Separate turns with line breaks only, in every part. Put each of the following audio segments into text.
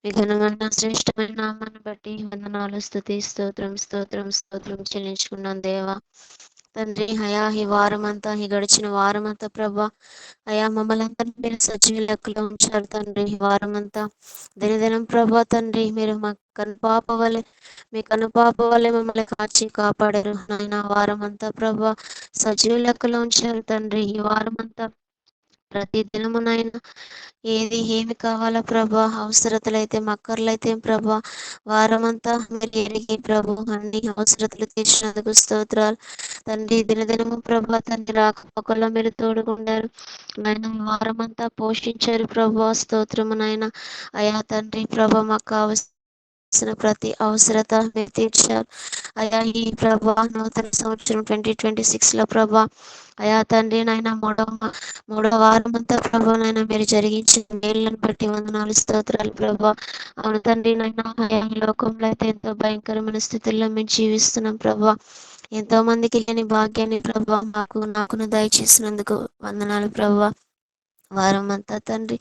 మీ ఘనమైన శ్రేష్టమైన నామాన్ని బట్టి వందనాలు, స్తుతి, స్తోత్రం స్తోత్రం స్తోత్రం చెల్లించుకున్నాం దేవా. తండ్రి అయా ఈ వారమంతా, ఈ గడిచిన వారమంతా ప్రభా అయా మమ్మల్ని అందరినీ మీరు సజీవ లెక్కలో ఉంచారు తండ్రి. ఈ వారమంతా దినదినం ప్రభా తండ్రి మీరు మా కనుపాప వలె, మీ కనుపాప వలె మమ్మల్ని కాచి కాపాడారు నాయన. వారమంతా ప్రభా సజీవ లెక్కలో ఉంచారు తండ్రి. ఈ వారమంతా ప్రతి దినమునైనా ఏమి కావాలా ప్రభా, అవసరతలైతే మక్కర్లైతే ప్రభా వారమంతా మీరు ఎరిగి ప్రభు అన్ని అవసరతలు తీర్చినందుకు స్తోత్రాలు తండ్రి. దినదినము ప్రభా తండ్రి రాకపోకల్లో మీరు తోడుకున్నారు నాయన. వారమంతా పోషించారు ప్రభా, స్తోత్రము నాయన. అయా తండ్రి ప్రభా మాకు కావలసిన ప్రతి అవసరత మీరు తీర్చారు అయా. ఈ ప్రభా నూతన సంవత్సరం 2026 లో ప్రభా అయా తండ్రి నాయన మూడవ వారం అంతా ప్రభా నాయన మీరు జరిగించిన మేళ్ళను బట్టి వందనాలు, స్తోత్రాలు ప్రభా. అవును తండ్రి నాయన అయా ఈ లోకంలో అయితే ఎంతో భయంకరమైన స్థితుల్లో మేము జీవిస్తున్నాం ప్రభా. ఎంతో మందికి లేని భాగ్యాన్ని ప్రభా నాకును దయచేసినందుకు వందనాలు ప్రభా. వారం అంతా తండ్రి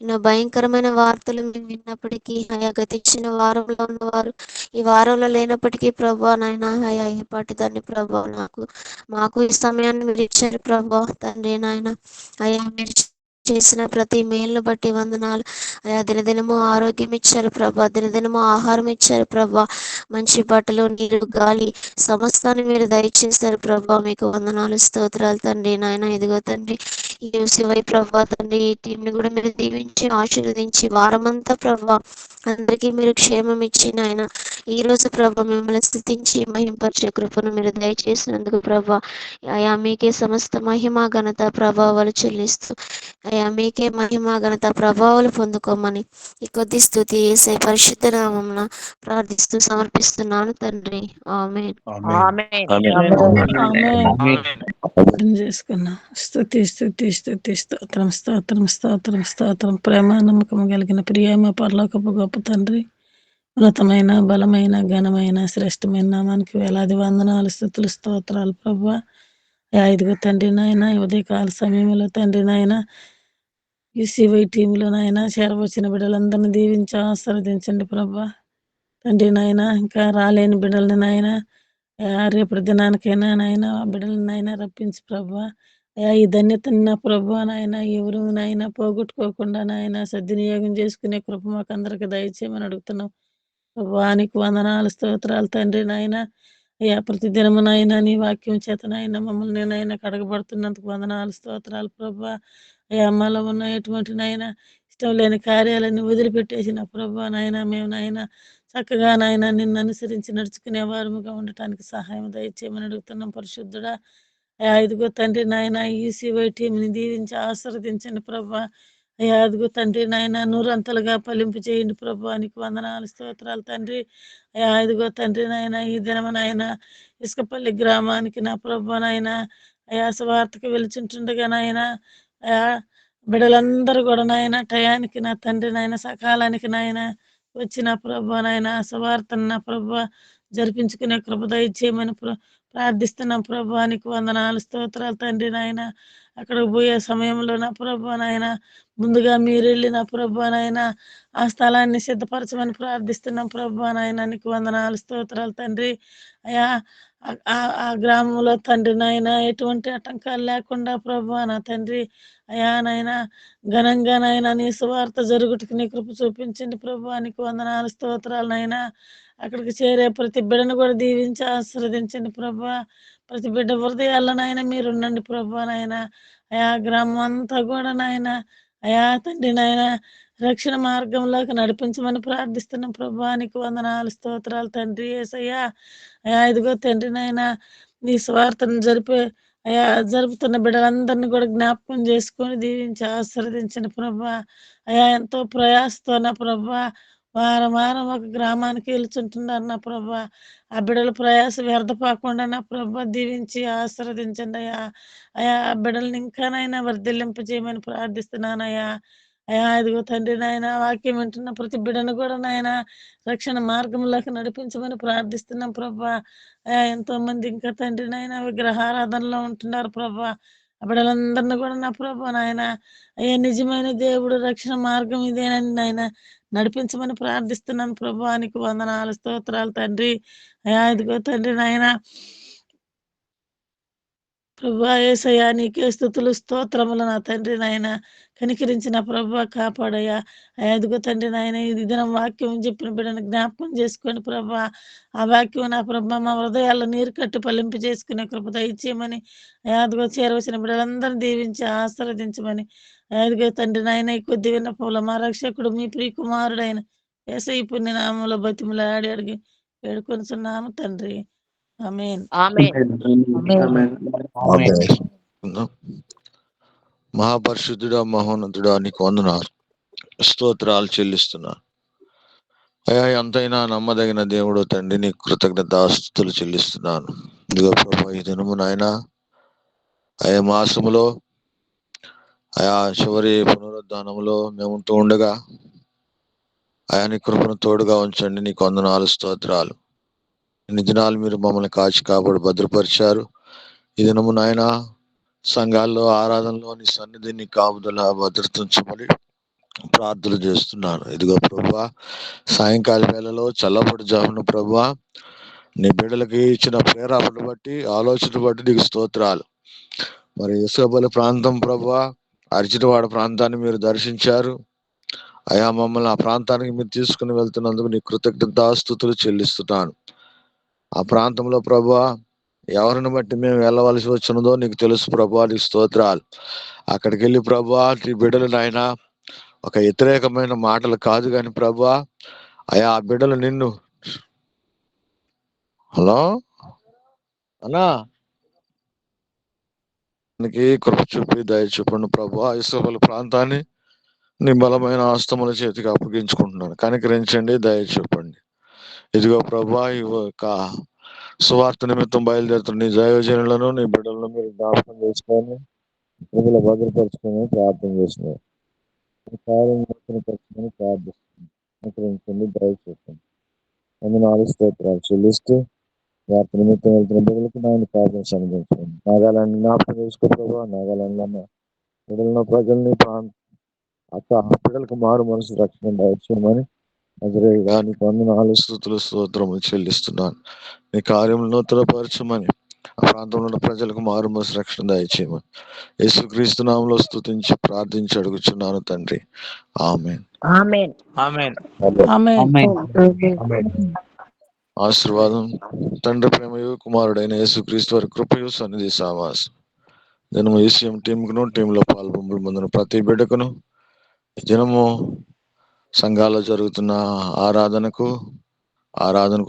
ఎన్నో భయంకరమైన వార్తలు మేము విన్నప్పటికీ అయా గతించిన వారంలో ఉన్నవారు ఈ వారంలో లేనప్పటికీ ప్రభా నాయన అయా ఏ పాటి దాన్ని ప్రభా మాకు ఈ సమయాన్ని మీరు ఇచ్చారు ప్రభా తండ్రి నాయన. అయా మీరు చేసిన ప్రతి మేలును బట్టి వందనాలు అయా. దినదినము ఆరోగ్యం ఇచ్చారు ప్రభా, దినదినము ఆహారం ఇచ్చారు ప్రభా, మంచి బట్టలు నీరు గాలి సమస్తాన్ని మీరు దయచేశారు ప్రభా. మీకు వందనాలు, స్తోత్రాలు తండ్రి నాయన. ఇదిగో తండ్రి ఈ శివై ప్రభా తండ్రి ఈ టీంని కూడా మీరు దీవించి ఆశీర్వదించి వారమంతా ప్రభా అందరికీ మీరు క్షేమం ఇచ్చి నాయన ఈ రోజు ప్రభా మిమ్మల్ని స్థుతించి మహింపరిచే కృపను మీరు దయచేసినందుకు ప్రభా అయా మీకే సమస్త మహిమ ఘనత ప్రభావాలు చెల్లిస్తూ అయా మీకే మహిమ ఘనత ప్రభావాలు పొందుకోమని ఈ కొద్ది స్థుతి యేసే పరిశుద్ధ నామమున ప్రార్థిస్తూ సమర్పిస్తున్నాను తండ్రి. ఆమేన్.
ఆమేన్.
ఆమేన్.
ఆమేన్.
ఆమేన్.
ఆమేన్.
ఆమేన్.
ప్రార్థన చేసుకున్నాం. స్తుతి స్తుతి స్తుతి స్తోత్రం స్తోత్రం స్తోత్రం స్తోత్రం. ప్రేమ నమ్మకం కలిగిన ప్రియమ పరలోకపు గొప్ప తండ్రి, ఉన్నతమైన బలమైన ఘనమైన శ్రేష్టమైన నామానికి వేలాది వందనాలు, స్తుతులు, స్తోత్రాలు ప్రభా. ఇదిగో తండ్రి నాయన ఉదయకాల సమయంలో తండ్రి నాయన ఈ సివై టీంలో నాయన చేరవచ్చిన బిడ్డలందరినీ దీవించి ఆశీర్వదించండి ప్రభా. తండ్రి నాయన ఇంకా రాలేని బిడ్డలని నాయన రేపటి దినానికైనా నాయన ఆ బిడ్డలను నాయన రప్పించి ప్రభా. ఈ ధన్యతని నా ప్రభా నాయన ఎవరు నాయన పోగొట్టుకోకుండా నాయన సద్వినియోగం చేసుకునే కృప మాకు అందరికి దయచేయమని అడుగుతున్నాం ప్రభా. నీకు వందనాలు, స్తోత్రాలు తండ్రి నాయన. అయ్యా ప్రతిదినము నాయన నీ వాక్యం చేత నాయన మమ్మల్ని నాయన కడగబడుతున్నందుకు వందనాలు, స్తోత్రాలు ప్రభా. అయ్యా మాలో ఉన్న ఎటువంటి నాయన ఇష్టం లేని కార్యాలన్నీ వదిలిపెట్టేసిన ప్రభా నాయన మేము నాయన చక్కగా నాయన నిన్ను అనుసరించి నడుచుకునే వారముగా ఉండటానికి సహాయం దయచేయమని అడుగుతున్నాం పరిశుద్ధుడా. ఇదిగో తండ్రి నాయన ఈసీవై టీంని దీవించి ఆశీర్వదించండి ప్రభా. అదిగో తండ్రి నాయన నూరంతలుగా ఫలింపు చేయండి ప్రభా. నీకు వందనాలు, స్తోత్రాలు తండ్రి. ఇదిగో తండ్రి నాయన ఈ దినము నాయన ఇసుకపల్లి గ్రామానికి నా ప్రభా నాయన సువార్తకు వెలుచుంటుండగా నాయన బిడ్డలందరూ కూడా నాయన టయానికి నా తండ్రి నాయన సకాలానికి నాయన వచ్చిన ప్రభా నాయన సువార్తను నా ప్రభా జరిపించుకునే కృప దయచేయమని ప్రార్థిస్తున్నాం ప్రభా. నీకు వందనాలు, స్తోత్రాలు తండ్రి నాయన. అక్కడికి పోయే సమయంలో నా ప్రభా నాయన ముందుగా మీరు వెళ్ళి నా ప్రభా నాయన ఆ స్థలాన్ని సిద్ధపరచమని ప్రార్థిస్తున్నాం ప్రభా నాయన. నీకు వందనాలు, స్తోత్రాలు తండ్రి. అయా ఆ గ్రామంలో తండ్రి నాయన ఎటువంటి ఆటంకాలు లేకుండా ప్రభా నా తండ్రి అయా నాయన ఘనంగా నాయన నీ సువార్త జరుగుటకు నీ కృప చూపించండి ప్రభా. నీకు వందనాలు, స్తోత్రాలు నాయన. అక్కడికి చేరే ప్రతి బిడ్డను కూడా దీవించి ఆశీర్వదించండి ప్రభా. ప్రతి బిడ్డ హృదయాల్లో నాయన మీరు ఉండండి ప్రభా నాయన. గ్రామం అంతా కూడా నాయన తండ్రి నాయన రక్షణ మార్గంలోకి నడిపించమని ప్రార్థిస్తున్నాం ప్రభా. నీకు వందనాలు, స్తోత్రాలు తండ్రి యేసయ్యా. ఇదిగో తండ్రి నాయన నీ స్వార్థను జరుపుతున్న బిడ్డలందరినీ కూడా జ్ఞాపకం చేసుకొని దీవించి ఆశీర్వదించండి ప్రభా. ఎంతో ప్రయాసతో నా ప్రభా వారం వారం ఒక గ్రామానికి వెళ్తుంటున్నారు నా ప్రభా. ఆ బిడ్డల ప్రయాస వ్యర్థపోకుండా నా ప్రభా దీవించి ఆశీర్వదించండి ఆ బిడ్డల్ని ఇంకానైనా వర్ధిల్లింప చేయమని ప్రార్థిస్తున్నానయ్యా. ఇదిగో తండ్రి నాయన వాక్యం వింటున్న ప్రతి బిడ్డను కూడా నాయన రక్షణ మార్గంలోకి నడిపించమని ప్రార్థిస్తున్నాం ప్రభా. ఎంతో మంది ఇంకా తండ్రి నాయన విగ్రహారాధనలో ఉంటున్నారు ప్రభా. ఆ బిడ్డలందరినీ కూడా నా ప్రభా నాయన అయ్యా నిజమైన దేవుడు రక్షణ మార్గం ఇదేనని నాయన నడిపించమని ప్రార్థిస్తున్నాను ప్రభానికి వందనాలు స్తోత్రాలు తండ్రి. అయ్యా ఇదిగో తండ్రి నాయన ప్రభా యేసయ్యా నీకే స్తుతులు స్తోత్రములు నా తండ్రి నాయన కనికరించిన ప్రభా కాపాడయ్యా. అదిగో తండ్రి నాయన ఇది దినం వాక్యం చెప్పిన బిడ్డను జ్ఞాపకం చేసుకోండి ప్రభా. ఆ వాక్యం నా ప్రభా మా హృదయాల్లో నీరు కట్టి పలింపు చేసుకునే కృప దయచేయమని అదిగో చేరవలసిన బిడ్డలందరినీ దీవించి ఆశీర్వదించమని అదిగో తండ్రి నాయన ఈ కొద్ది విన్నపంలో మా రక్షకుడు మీ ప్రియ కుమారుడైన యేసయ్య పుణ్య నామంలో బతిమలాడి అడిగి వేడుకొనుచున్నాము తండ్రి. ఆమేన్.
మహాపరిశుద్ధుడా మహోన్నతుడా నీకు వందనాలు స్తోత్రాలు చెల్లిస్తున్నాను అయ్యా. ఎంతైనా నమ్మదగిన దేవుడు తండ్రి నీకు కృతజ్ఞతాస్తుతులు చెల్లిస్తున్నాను. ఇదిగో ప్రభా ఈ దినము నాయన అయ్యా మాసములో అయా చివరి పునరుద్ధానంలో మేము ఉంటూ ఉండగా అయా నీ కృపను తోడుగా ఉంచండి. నీకు వందనాలు స్తోత్రాలు. ఇన్ని దినాలు మీరు మమ్మల్ని కాచి కాపాడు భద్రపరిచారు. ఈ దినము నాయన సంఘాల్లో ఆరాధనలో నీ సన్నిధిని కాపుదల భద్రతుంచమని ప్రార్థన చేస్తున్నాను. ఇదిగో ప్రభా సాయంకాల వేళలో చల్లబడి జామున ప్రభా నీ బిడ్డలకి ఇచ్చిన ప్రేరణను బట్టి ఆలోచన బట్టి నీకు స్తోత్రాలు. మరి యేసోబలి ప్రాంతం ప్రభా అర్జితవాడ ప్రాంతాన్ని మీరు దర్శించారు అయా. మమ్మల్ని ఆ ప్రాంతానికి మీరు తీసుకుని వెళ్తున్నందుకు నీ కృతజ్ఞతాస్తుతులు చెల్లిస్తున్నాను. ఆ ప్రాంతంలో ప్రభా ఎవరిని బట్టి మేము వెళ్ళవలసి వచ్చినదో నీకు తెలుసు ప్రభా. నీకు స్తోత్రాలు. అక్కడికి వెళ్ళి ప్రభా నీ బిడ్డలు నాయన ఒక వ్యతిరేకమైన మాటలు కాదు కానీ ప్రభా అయా ఆ బిడ్డలు నిన్ను హలో అన్నా కృప చూపి దయ చూపండి ప్రభా. ఇస్రాయేలు ప్రాంతాన్ని నీ బలమైన హస్తముల చేతికి అప్పగించుకుంటున్నాను. కనికరించండి, దయ చూపండి. ఇదిగో ప్రభా ఈ యొక్క సువార్త నిమిత్తం బయలుదేరుతున్న నీ దైవజనులను నీ బిడ్డలను మీరు జ్ఞాపకం చేసుకొని ప్రజల భద్రపరచుకొని ప్రార్థన చేస్తున్నారు. ప్రార్థిస్తుంది, దయ చూపండి. వందనాలు స్తోత్రాలు చెల్లిస్తూ వార్త నిమిత్తం వెళ్తున్న బిడ్డలకు నాయన ప్రార్థన సమర్పించండి. నాగాలాండ్ జ్ఞాపకం చేసుకో ప్రభావ. నాగాలాండ్లో ఉన్న బిడ్డలను ప్రజల్ని బిడ్డలకు మారు మనసు రక్షణ దయచేయమని అజరేగా నీకు వందనాలు స్తుతులు స్తోత్రములు చెల్లిస్తున్నాను. నీ కార్యములు నూతనపరచమని ఆ ప్రాంతంలో ఉన్న ప్రజలకు మారు మనసు రక్షణ దయచేయమని యేసుక్రీస్తు నామములో స్తుతించి ప్రార్థించి అడుగుచున్నాను తండ్రి. ఆమేన్.
ఆమేన్.
ఆమేన్.
ఆశీర్వాదం తండ్రి ప్రేమయు కుమారుడైన యేసుక్రీస్తు వారి కృపయు సన్నిధి సావాసం దినము ఈసీఎం టీంకును టీంలో పాల్గొంపులు పొందిన ప్రతి బిడ్డకును దినము సంఘాల్లో జరుగుతున్న ఆరాధనకు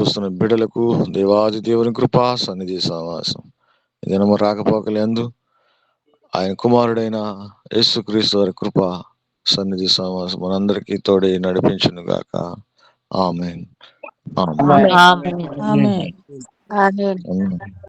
వస్తున్న బిడ్డలకు దేవాది దేవుని కృప సన్నిధి సావాసం దినము రాకపోకలేందు ఆయన కుమారుడైన యేసుక్రీస్తు వారి కృప సన్నిధి సావాసం మనందరికీ తోడై నడిపించును గాక. ఆమేన్.
ఆమేన్.
ఆమేన్.